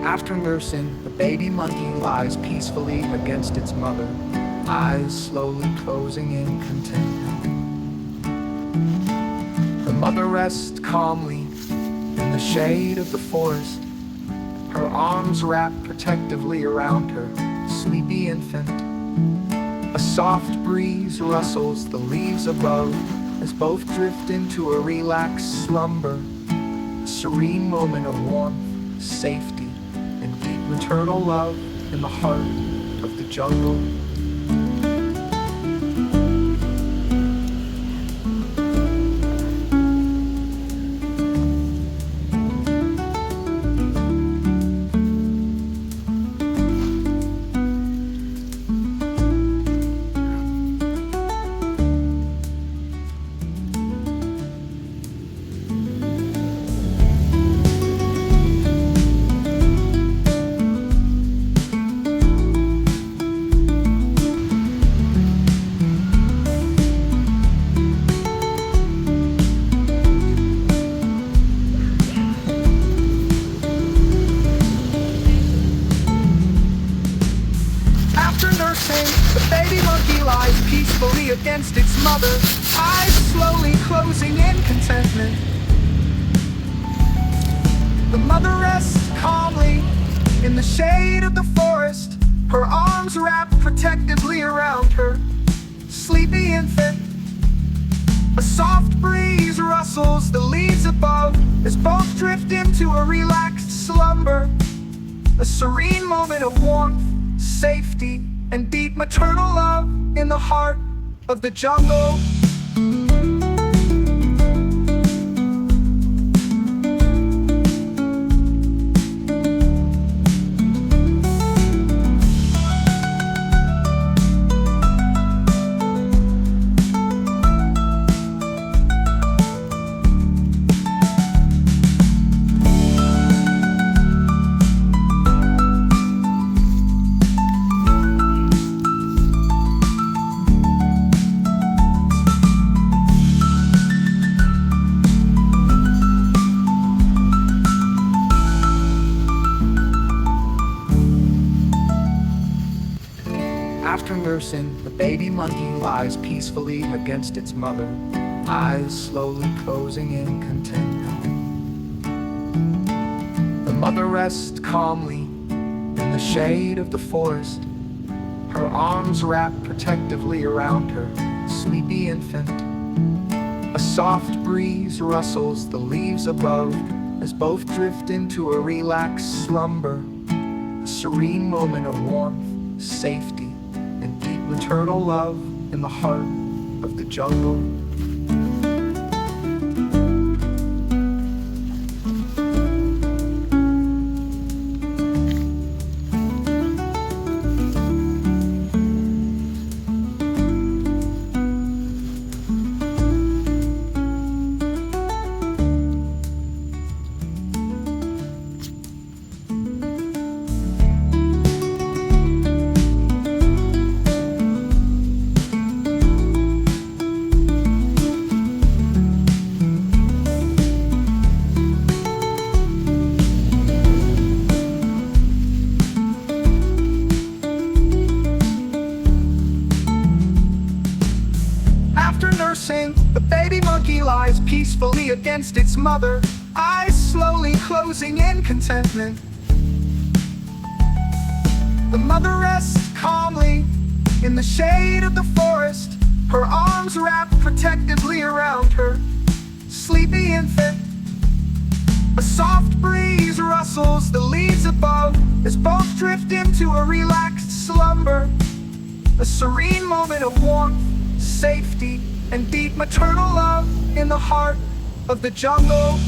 After nursing, the baby monkey lies peacefully against its mother, eyes slowly closing in contentment. The mother rests calmly in the shade of the forest, her arms wrapped protectively around her sleepy infant. A soft breeze rustles the leaves above as both drift into a relaxed slumber, a serene moment of warmth, safety, and deep maternal love in the heart of the jungle. After nursing, the baby monkey lies peacefully against its mother, eyes slowly closing in contentment. The mother rests calmly in the shade of the forest, her arms wrapped protectively around her sleepy infant. A soft breeze rustles the leaves above as both drift into a relaxed slumber, a serene moment of warmth, safety, and deep maternal love in the heart of the jungle. After nursing, the baby monkey lies peacefully against its mother, eyes slowly closing in contentment. The mother rests calmly in the shade of the forest, her arms wrapped protectively around her sleepy infant. A soft breeze rustles the leaves above as both drift into a relaxed slumber, a serene moment of warmth, safety, and deep maternal love in the heart of the jungle. After nursing, the baby monkey lies peacefully against its mother, eyes slowly closing in contentment. The mother rests calmly in the shade of the forest, her arms wrapped protectively around her sleepy infant. A soft breeze rustles the leaves above as both drift into a relaxed slumber, a serene moment of warmth, safety, and deep maternal love in the heart of the jungle.